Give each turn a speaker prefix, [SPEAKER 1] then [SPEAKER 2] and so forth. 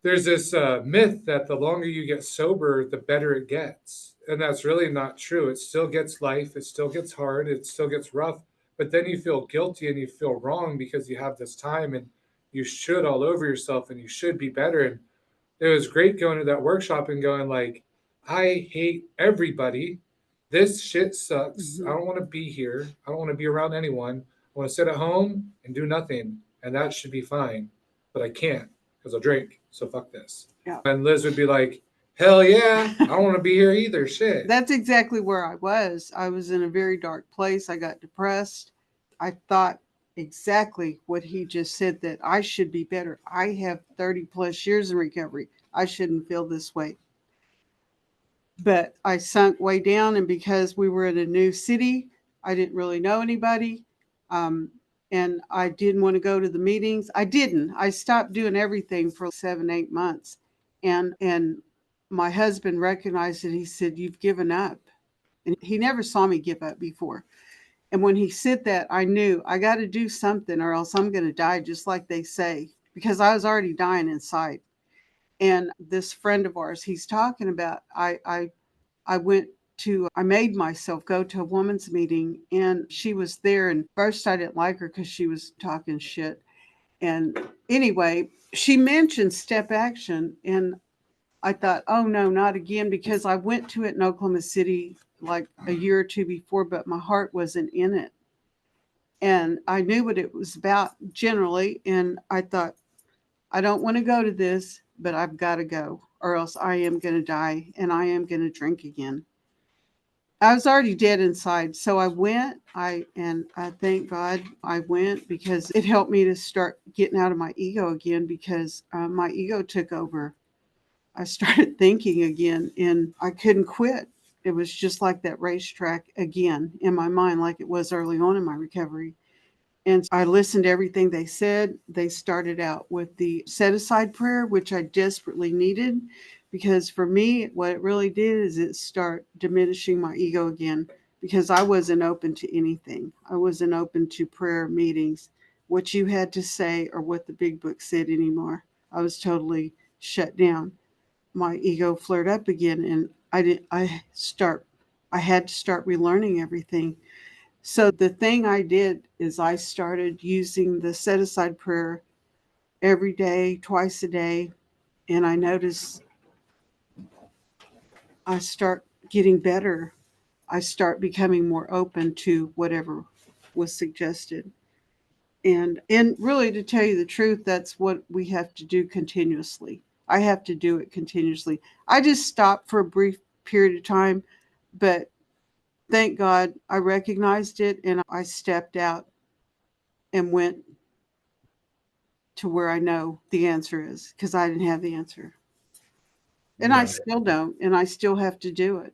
[SPEAKER 1] There's this myth that the longer you get sober, the better it gets. And that's really not true. It still gets life, it still gets hard, it still gets rough. But then you feel guilty and you feel wrong because you have this time and you should all over yourself and you should be better. And it was great going to that workshop and going like, I hate everybody. This shit sucks. I
[SPEAKER 2] Hmm.
[SPEAKER 1] don't want to be here. I don't want to be around anyone. I want to sit at home and do nothing. And that should be fine. But I can't because I'll drink. So fuck this.
[SPEAKER 2] Yeah.
[SPEAKER 1] And Liz would be like, hell yeah. I don't want to be here either. Shit.
[SPEAKER 2] That's exactly where I was. I was in a very dark place. I got depressed. I thought exactly what he just said, that I should be better. I have 30 plus years in recovery. I shouldn't feel this way. But I sunk way down, and because we were in a new city, I didn't really know anybody. Um, and I didn't want to go to the meetings. I didn't. I stopped doing everything for 7, 8 months. And my husband recognized it. He said, "You've given up." And he never saw me give up before. And when he said that, I knew I got to do something or else I'm going to die, just like they say, because I was already dying inside. And this friend of ours, he's talking about, I went I made myself go to a woman's meeting, and she was there. And first I didn't like her because she was talking shit. And anyway, she mentioned step action, and I thought, oh no, not again, because I went to it in Oklahoma City like a year or two before, but my heart wasn't in it. And I knew what it was about generally. And I thought, I don't want to go to this, but I've got to go, or else I am going to die and I am going to drink again. I was already dead inside. So I went. I thank God I went, because it helped me to start getting out of my ego again, because my ego took over. I started thinking again, and I couldn't quit. It was just like that racetrack again in my mind, like it was early on in my recovery. And I listened to everything they said. They started out with the set aside prayer, which I desperately needed, because for me, what it really did is it start diminishing my ego again, because I wasn't open to anything. I wasn't open to prayer meetings, what you had to say, or what the big book said anymore. I was totally shut down. My ego flared up again, and I had to start relearning everything. So the thing I did is I started using the set aside prayer every day, twice a day, and I noticed I start getting better. I start becoming more open to whatever was suggested. And really, to tell you the truth, that's what we have to do continuously. I have to do it continuously. I just stopped for a brief period of time, but thank God I recognized it and I stepped out and went to where I know the answer is, because I didn't have the answer. And I
[SPEAKER 1] Right.
[SPEAKER 2] still don't, and I still have to do it.